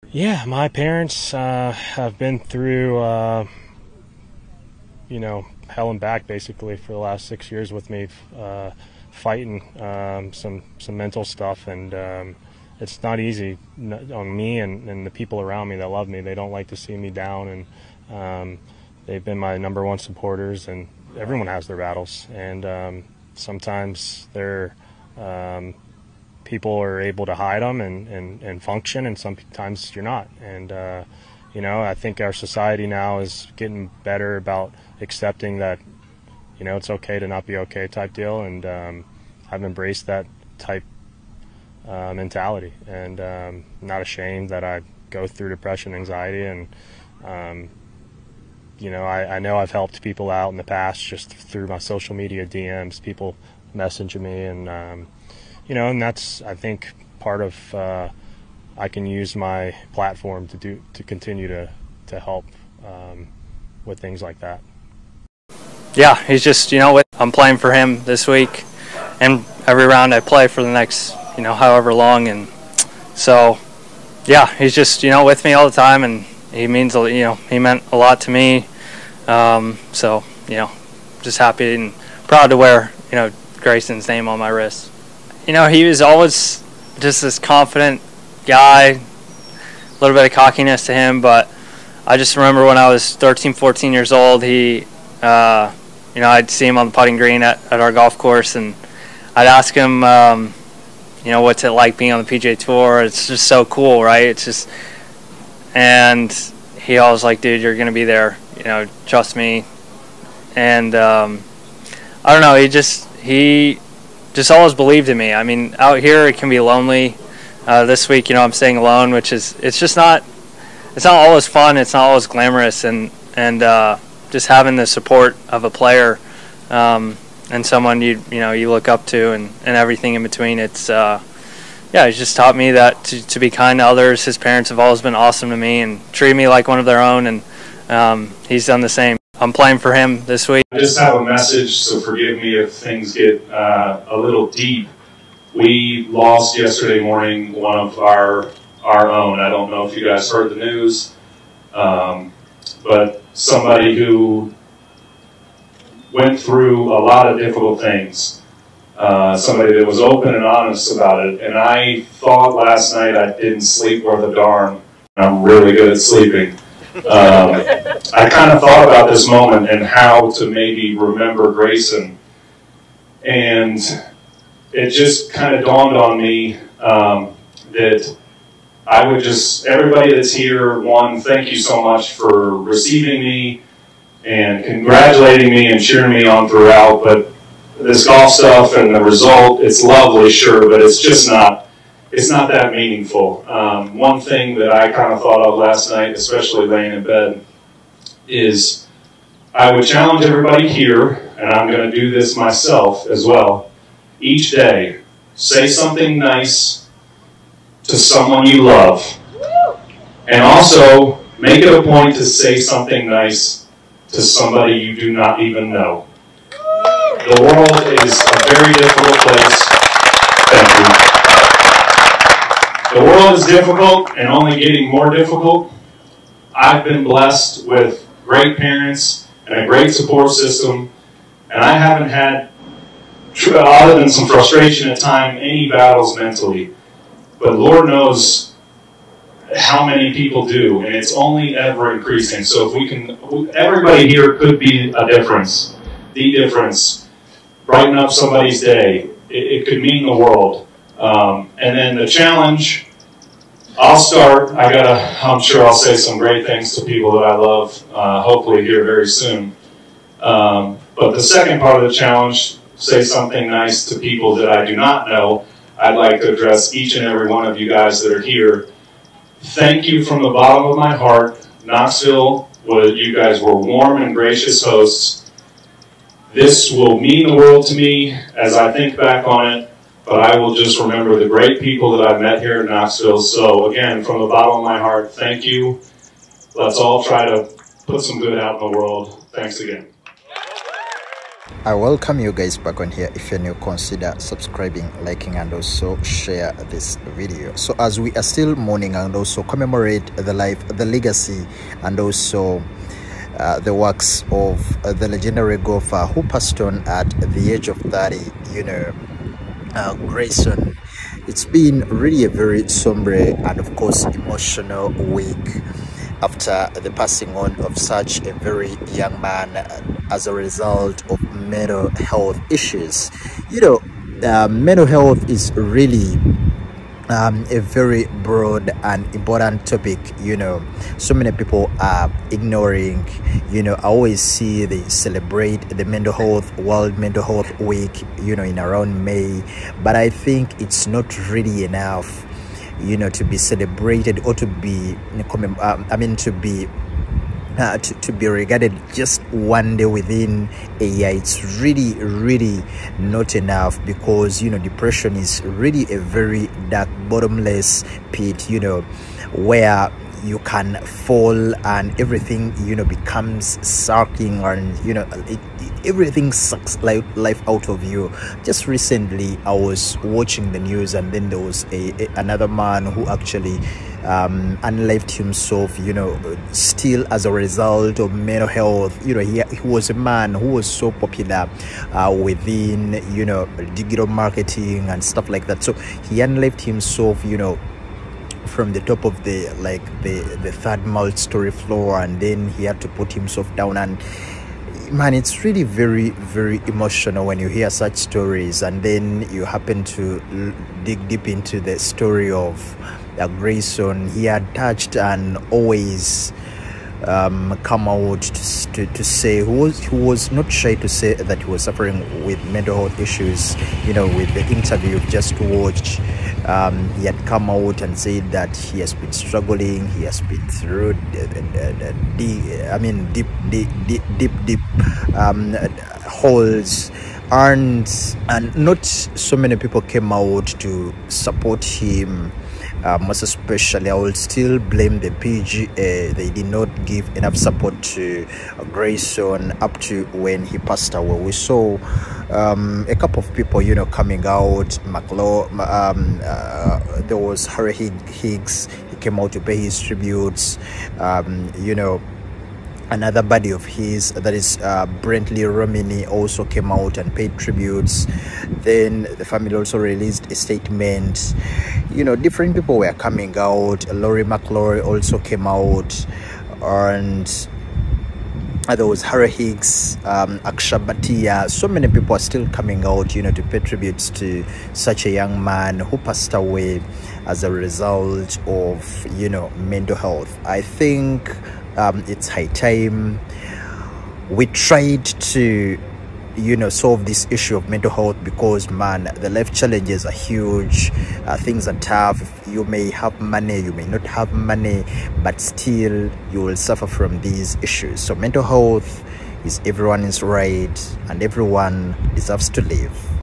Yeah, my parents have been through, hell and back basically for the last 6 years with me, fighting some mental stuff, and it's not easy on me and the people around me that love me. They don't like to see me down, and they've been my #1 supporters. And everyone has their battles, and sometimes they're people are able to hide them and function, and sometimes you're not. And I think our society now is getting better about accepting that it's okay to not be okay type deal, and I've embraced that type mentality, and not ashamed that I go through depression, anxiety, and I know I've helped people out in the past just through my social media DMs. People messaging me, and and that's, I think, part of I can use my platform to continue to help with things like that. Yeah, he's just, I'm playing for him this week, and every round I play for the next, however long, and so, yeah, he's just, with me all the time, and he means, he meant a lot to me, so, just happy and proud to wear, Grayson's name on my wrist. He was always just this confident guy, a little bit of cockiness to him, but I just remember when I was 13, 14 years old, I'd see him on the putting green at our golf course, and I'd ask him, what's it like being on the PGA Tour? It's just so cool, right? It's just, and he always like, dude, you're going to be there, trust me. And I don't know, he just always believed in me. I mean, out here it can be lonely. This week, I'm staying alone, which is, it's not always fun. It's not always glamorous, and just having the support of a player and someone you look up to, and everything in between. It's he's just taught me that to be kind to others. His parents have always been awesome to me and treated me like one of their own, and he's done the same. I'm playing for him this week. I just have a message, so forgive me if things get a little deep. We lost yesterday morning one of our own. I don't know if you guys heard the news, but somebody who went through a lot of difficult things. Somebody that was open and honest about it. And I thought last night I didn't sleep worth a darn. I'm really good at sleeping. I kind of thought about this moment and how to maybe remember Grayson, and it just kind of dawned on me that I would just, everybody that's here, one, thank you so much for receiving me and congratulating me and cheering me on throughout, but this golf stuff and the result, it's lovely, sure, but it's just not, it's not that meaningful. One thing that I kind of thought of last night, especially laying in bed, is I would challenge everybody here, and I'm going to do this myself as well, each day, say something nice to someone you love, and also make it a point to say something nice to somebody you do not even know. The world is a very difficult place. Thank you. The world is difficult and only getting more difficult. I've been blessed with great parents and a great support system, and I haven't had, other than some frustration at times, any battles mentally. But Lord knows how many people do, and it's only ever increasing. So if we can, everybody here could be a difference, the difference, brighten up somebody's day. It could mean the world. And then the challenge, I'll start. I'm sure I'll say some great things to people that I love, hopefully here very soon. But the second part of the challenge, say something nice to people that I do not know. I'd like to address each and every one of you guys that are here. Thank you from the bottom of my heart. Knoxville, you guys were warm and gracious hosts. This will mean the world to me as I think back on it, but I will just remember the great people that I've met here in Knoxville. So again, from the bottom of my heart, thank you. Let's all try to put some good out in the world. Thanks again. I welcome you guys back on here. If you're new, consider subscribing, liking, and also share this video. So as we are still mourning and also commemorate the life, the legacy, and also the works of the legendary golfer who passed on at the age of 30, Grayson. It's been really a very somber and of course emotional week after the passing on of such a very young man as a result of mental health issues. Mental health is really a very broad and important topic. So many people are ignoring. I always see they celebrate the World Mental Health Week, in around May, but I think it's not really enough to be celebrated or to be to be regarded just one day within a year. It's really not enough, because depression is really a very dark, bottomless pit, where you can fall and everything becomes sucking, and everything sucks life out of you. Just recently I was watching the news, and then there was another man who actually unlived himself, still as a result of mental health. He was a man who was so popular within digital marketing and stuff like that. So he unlived himself, from the top of the third multi-story floor, and then he had to put himself down. And man, it's really very emotional when you hear such stories, and then you happen to dig deep into the story of Grayson. He had touched and always come out to say, who was not shy to say that he was suffering with mental health issues. With the interview you've just watched, he had come out and said that he has been struggling. He has been through deep holes, and not so many people came out to support him. Most especially, I will still blame the PGA. They did not give enough support to Grayson up to when he passed away. We saw a couple of people, coming out. There was Harry Higgs. He came out to pay his tributes. Another buddy of his, that is Brentley Romney, also came out and paid tributes. Then the family also released a statement. Different people were coming out. Laurie McLaury also came out, and there was Harry Higgs, Aksha Bhatia. So many people are still coming out, to pay tributes to such a young man who passed away as a result of, mental health. I think it's high time we tried to solve this issue of mental health, because man, the life challenges are huge. Things are tough. You may have money, you may not have money, but still you will suffer from these issues. So mental health is everyone's right, and everyone deserves to live.